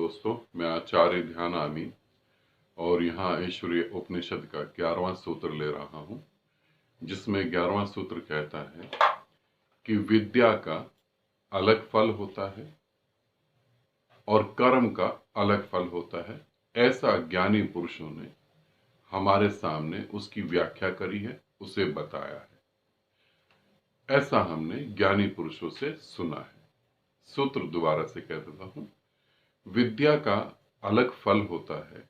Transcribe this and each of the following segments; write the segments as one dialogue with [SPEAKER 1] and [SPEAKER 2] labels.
[SPEAKER 1] दोस्तों, मैं आचार्य ध्यान आमीन और यहाँ ऐश्वर्य उपनिषद का 11वां सूत्र ले रहा हूँ, जिसमें 11वां सूत्र कहता है कि विद्या का अलग फल होता है और कर्म का अलग फल होता है। ऐसा ज्ञानी पुरुषों ने हमारे सामने उसकी व्याख्या करी है, उसे बताया है। ऐसा हमने ज्ञानी पुरुषों से सुना है। सूत्र दोबारा से कह देता हूं। विद्या का अलग फल होता है।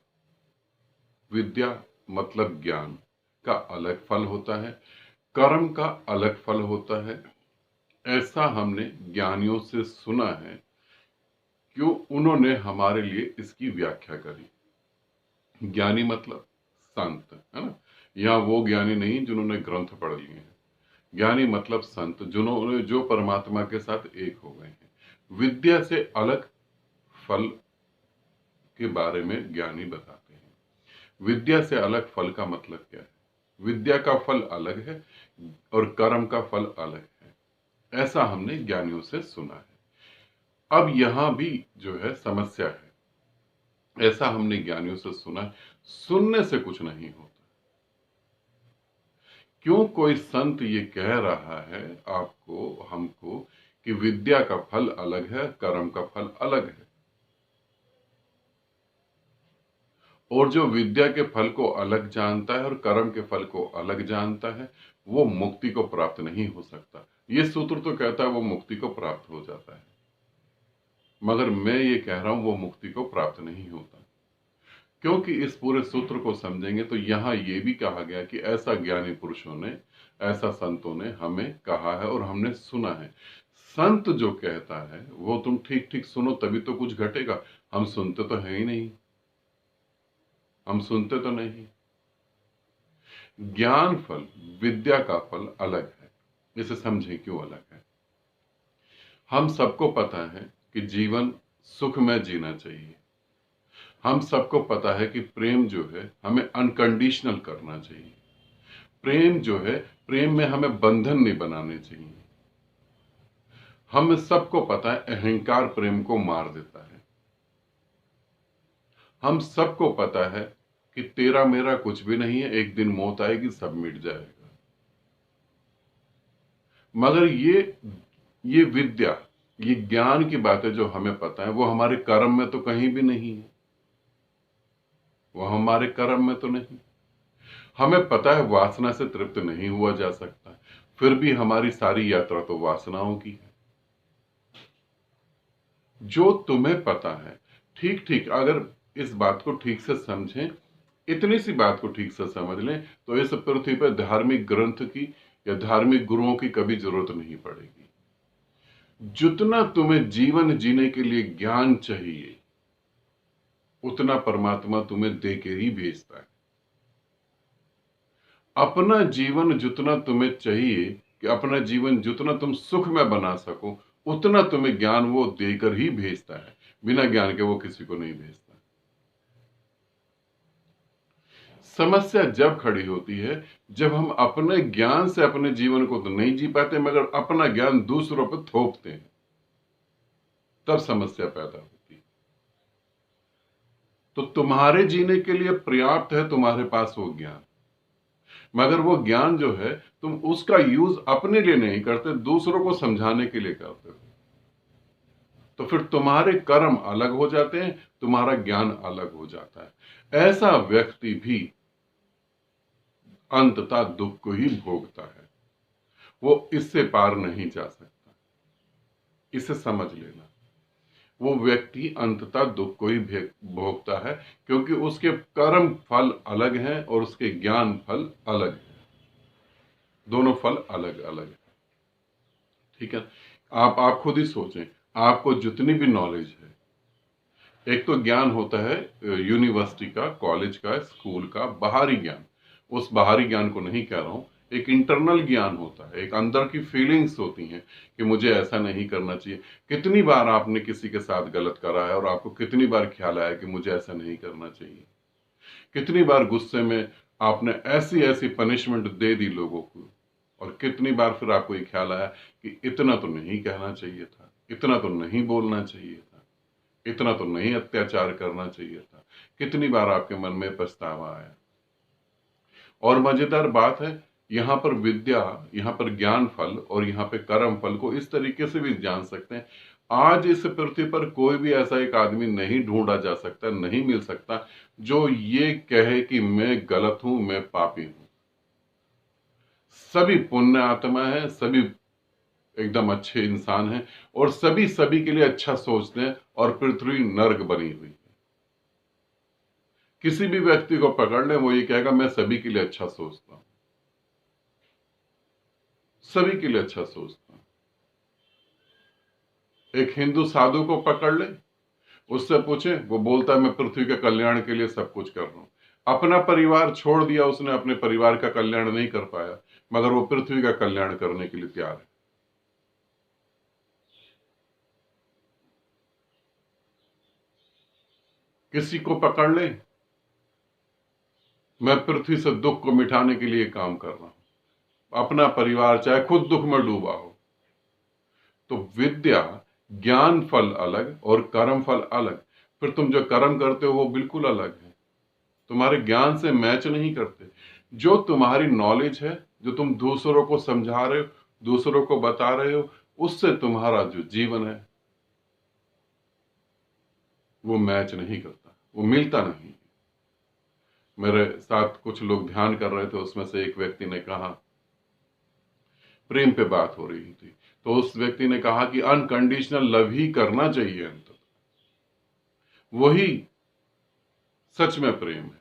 [SPEAKER 1] विद्या मतलब ज्ञान का अलग फल होता है, कर्म का अलग फल होता है। ऐसा हमने ज्ञानियों से सुना है, क्यों उन्होंने हमारे लिए इसकी व्याख्या करी। ज्ञानी मतलब संत, है ना। यहाँ वो ज्ञानी नहीं जिन्होंने ग्रंथ पढ़ लिए हैं। ज्ञानी मतलब संत, जिन्होंने जो परमात्मा के साथ एक हो गए हैं। विद्या से अलग फल के बारे में ज्ञानी बताते हैं। विद्या से अलग फल का मतलब क्या है? विद्या का फल अलग है और कर्म का फल अलग है। ऐसा हमने ज्ञानियों से सुना है। अब यहां भी जो है समस्या है। ऐसा हमने ज्ञानियों से सुना है, सुनने से कुछ नहीं होता। क्यों कोई संत ये कह रहा है आपको, हमको, कि विद्या का फल अलग है, कर्म का फल अलग है, और जो विद्या के फल को अलग जानता है और कर्म के फल को अलग जानता है, वो मुक्ति को प्राप्त नहीं हो सकता। ये सूत्र तो कहता है वो मुक्ति को प्राप्त हो जाता है, मगर मैं ये कह रहा हूं वो मुक्ति को प्राप्त नहीं होता। क्योंकि इस पूरे सूत्र को समझेंगे तो यहां ये भी कहा गया कि ऐसा ज्ञानी पुरुषों ने, ऐसा संतों ने हमें कहा है और हमने सुना है। संत जो कहता है वो तुम ठीक ठीक सुनो तभी तो कुछ घटेगा। हम सुनते तो है ही नहीं, हम सुनते तो नहीं। ज्ञान फल, विद्या का फल अलग है। इसे समझें क्यों अलग है। हम सबको पता है कि जीवन सुख में जीना चाहिए। हम सबको पता है कि प्रेम जो है हमें अनकंडीशनल करना चाहिए। प्रेम जो है, प्रेम में हमें बंधन नहीं बनाने चाहिए। हम सबको पता है अहंकार प्रेम को मार देता है। हम सबको पता है कि तेरा मेरा कुछ भी नहीं है, एक दिन मौत आएगी, सब मिट जाएगा। मगर ये विद्या, ये ज्ञान की बातें जो हमें पता है वो हमारे कर्म में तो कहीं भी नहीं है। वो हमारे कर्म में तो नहीं। हमें पता है वासना से तृप्त नहीं हुआ जा सकता, फिर भी हमारी सारी यात्रा तो वासनाओं की है। जो तुम्हें पता है, ठीक ठीक अगर इस बात को ठीक से समझें, इतनी सी बात को ठीक से समझ लें, तो इस पृथ्वी पर धार्मिक ग्रंथ की या धार्मिक गुरुओं की कभी जरूरत नहीं पड़ेगी। जितना तुम्हें जीवन जीने के लिए ज्ञान चाहिए, उतना परमात्मा तुम्हें दे के ही भेजता है। अपना जीवन जितना तुम्हें चाहिए, कि अपना जीवन जितना तुम सुख में बना सको, उतना तुम्हें ज्ञान वो देकर ही भेजता है। बिना ज्ञान के वो किसी को नहीं भेजता। समस्या जब खड़ी होती है जब हम अपने ज्ञान से अपने जीवन को तो नहीं जी पाते, मगर अपना ज्ञान दूसरों पर थोपते हैं, तब समस्या पैदा होती है। तो तुम्हारे जीने के लिए पर्याप्त है तुम्हारे पास वो ज्ञान, मगर वो ज्ञान जो है तुम उसका यूज अपने लिए नहीं करते, दूसरों को समझाने के लिए करते हो। तो फिर तुम्हारे कर्म अलग हो जाते हैं, तुम्हारा ज्ञान अलग हो जाता है। ऐसा व्यक्ति भी अंततः दुख को ही भोगता है। वो इससे पार नहीं जा सकता। इसे समझ लेना। वो व्यक्ति अंततः दुख को ही भोगता है, क्योंकि उसके कर्म फल अलग हैं और उसके ज्ञान फल अलग है। दोनों फल अलग अलग है। ठीक है। आप खुद ही सोचें, आपको जितनी भी नॉलेज है, एक तो ज्ञान होता है यूनिवर्सिटी का, कॉलेज का, स्कूल का, बाहरी ज्ञान। उस बाहरी ज्ञान को नहीं कह रहा हूं। एक इंटरनल ज्ञान होता है, एक अंदर की फीलिंग्स होती हैं कि मुझे ऐसा नहीं करना चाहिए। कितनी बार आपने किसी के साथ गलत करा है और आपको कितनी बार ख्याल आया कि मुझे ऐसा नहीं करना चाहिए। कितनी बार गुस्से में आपने ऐसी ऐसी पनिशमेंट दे दी लोगों को, और कितनी बार फिर आपको ये ख्याल आया कि इतना तो नहीं कहना चाहिए था, इतना तो नहीं बोलना चाहिए था। इतना तो नहीं अत्याचार करना चाहिए था। कितनी बार आपके मन में पछतावा आया। और मजेदार बात है, यहाँ पर विद्या, यहाँ पर ज्ञान फल और यहाँ पे कर्म फल को इस तरीके से भी जान सकते हैं। आज इस पृथ्वी पर कोई भी ऐसा एक आदमी नहीं ढूंढा जा सकता, नहीं मिल सकता जो ये कहे कि मैं गलत हूं, मैं पापी हूं। सभी पुण्य आत्मा है, सभी एकदम अच्छे इंसान हैं और सभी सभी के लिए अच्छा सोचते हैं और पृथ्वी नर्क बनी हुई है। किसी भी व्यक्ति को पकड़ ले, वो ये कहेगा मैं सभी के लिए अच्छा सोचता हूं, सभी के लिए अच्छा सोचता हूं। एक हिंदू साधु को पकड़ ले, उससे पूछे, वो बोलता है मैं पृथ्वी के कल्याण के लिए सब कुछ कर रहा हूं। अपना परिवार छोड़ दिया उसने, अपने परिवार का कल्याण नहीं कर पाया, मगर वो पृथ्वी का कल्याण करने के लिए तैयार है। किसी को पकड़ ले, मैं पृथ्वी से दुख को मिटाने के लिए काम कर रहा हूं, अपना परिवार चाहे खुद दुख में डूबा हो। तो विद्या, ज्ञान फल अलग और कर्म फल अलग। फिर तुम जो कर्म करते हो वो बिल्कुल अलग है, तुम्हारे ज्ञान से मैच नहीं करते। जो तुम्हारी नॉलेज है, जो तुम दूसरों को समझा रहे हो, दूसरों को बता रहे हो, उससे तुम्हारा जो जीवन है वो मैच नहीं करता, वो मिलता नहीं। मेरे साथ कुछ लोग ध्यान कर रहे थे, उसमें से एक व्यक्ति ने कहा, प्रेम पे बात हो रही थी, तो उस व्यक्ति ने कहा कि अनकंडीशनल लव ही करना चाहिए, अंत वही सच में प्रेम है।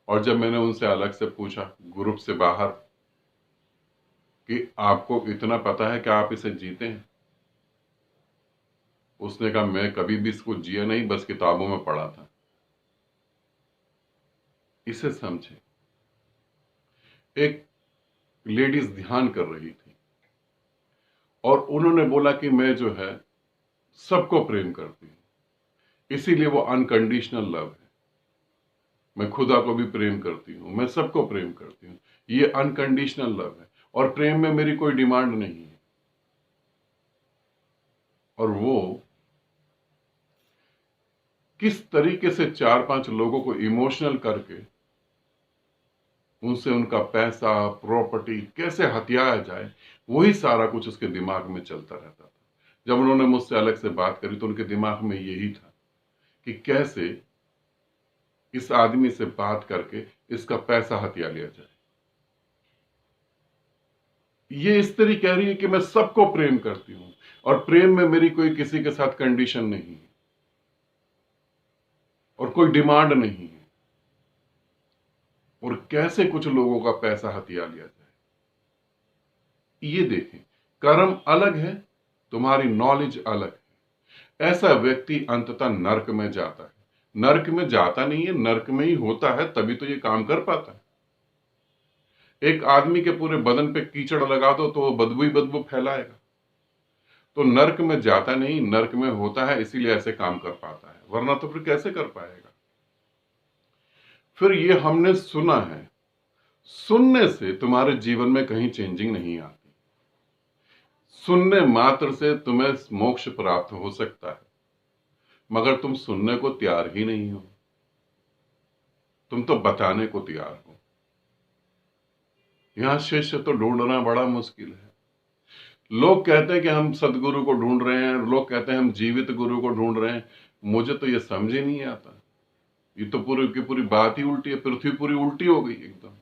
[SPEAKER 1] और जब मैंने उनसे अलग से पूछा, ग्रुप से बाहर, कि आपको इतना पता है कि आप इसे जीते हैं, उसने कहा मैं कभी भी इसको जिया नहीं, बस किताबों में पढ़ा था। इसे समझे। एक लेडीज ध्यान कर रही थी और उन्होंने बोला कि मैं जो है सबको प्रेम करती हूं, इसीलिए वो अनकंडीशनल लव है। मैं खुदा को भी प्रेम करती हूं, मैं सबको प्रेम करती हूं, ये अनकंडीशनल लव है। और प्रेम में मेरी कोई डिमांड नहीं है। और वो किस तरीके से 4-5 लोगों को इमोशनल करके उनसे उनका पैसा, प्रॉपर्टी कैसे हथियाया जाए, वही सारा कुछ उसके दिमाग में चलता रहता था। जब उन्होंने मुझसे अलग से बात करी तो उनके दिमाग में यही था कि कैसे इस आदमी से बात करके इसका पैसा हथिया लिया जाए। ये स्त्री कह रही है कि मैं सबको प्रेम करती हूं और प्रेम में मेरी कोई किसी के साथ कंडीशन नहीं है और कोई डिमांड नहीं है, और कैसे कुछ लोगों का पैसा हथिया लिया जाए। ये देखें, कर्म अलग है, तुम्हारी नॉलेज अलग है। ऐसा व्यक्ति अंततः नर्क में जाता है। नर्क में जाता नहीं है, नर्क में ही होता है, तभी तो ये काम कर पाता है। एक आदमी के पूरे बदन पे कीचड़ लगा दो तो वो बदबू ही बदबू फैलाएगा। तो नर्क में जाता नहीं, नर्क में होता है, इसीलिए ऐसे काम कर पाता है, वरना तो फिर कैसे कर पाएगा। फिर ये हमने सुना है, सुनने से तुम्हारे जीवन में कहीं चेंजिंग नहीं आती। सुनने मात्र से तुम्हें मोक्ष प्राप्त हो सकता है, मगर तुम सुनने को तैयार ही नहीं हो, तुम तो बताने को तैयार हो। यहां शिष्य तो ढूंढना बड़ा मुश्किल है। लोग कहते हैं कि हम सदगुरु को ढूंढ रहे हैं, लोग कहते हैं हम जीवित गुरु को ढूंढ रहे हैं। मुझे तो ये समझ ही नहीं आता। ये तो पूरी की पूरी बात ही उल्टी है, पृथ्वी पूरी उल्टी हो गई एकदम।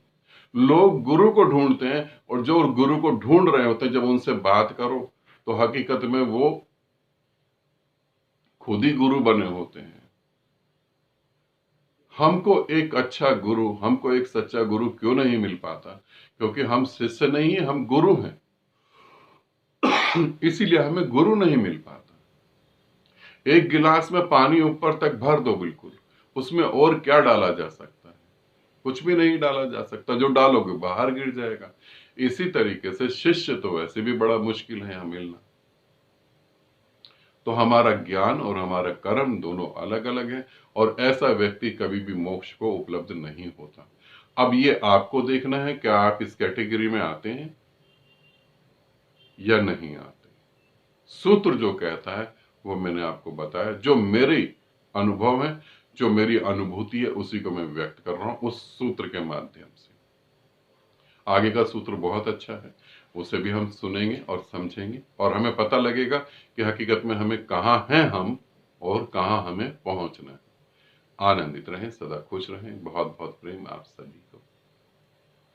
[SPEAKER 1] लोग गुरु को ढूंढते हैं और जो गुरु को ढूंढ रहे होते हैं, जब उनसे बात करो तो हकीकत में वो खुद ही गुरु बने होते हैं। हमको एक अच्छा गुरु, हमको एक सच्चा गुरु क्यों नहीं मिल पाता? क्योंकि हम शिष्य नहीं है, हम गुरु हैं। इसीलिए हमें गुरु नहीं मिल पाता। एक गिलास में पानी ऊपर तक भर दो बिल्कुल, उसमें और क्या डाला जा सकता है? कुछ भी नहीं डाला जा सकता, जो डालोगे बाहर गिर जाएगा। इसी तरीके से शिष्य तो वैसे भी बड़ा मुश्किल है यहाँ मिलना। तो हमारा ज्ञान और हमारा कर्म दोनों अलग अलग है, और ऐसा व्यक्ति कभी भी मोक्ष को उपलब्ध नहीं होता। अब ये आपको देखना है, क्या आप इस कैटेगरी में आते हैं या नहीं आते। सूत्र जो कहता है वो मैंने आपको बताया। जो मेरी अनुभव है, जो मेरी अनुभूति है, उसी को मैं व्यक्त कर रहा हूं उस सूत्र के माध्यम से। आगे का सूत्र बहुत अच्छा है, उसे भी हम सुनेंगे और समझेंगे और हमें पता लगेगा कि हकीकत में हमें कहाँ हैं हम और कहाँ हमें पहुंचना है। आनंदित रहें, सदा खुश रहें। बहुत बहुत प्रेम आप सभी को।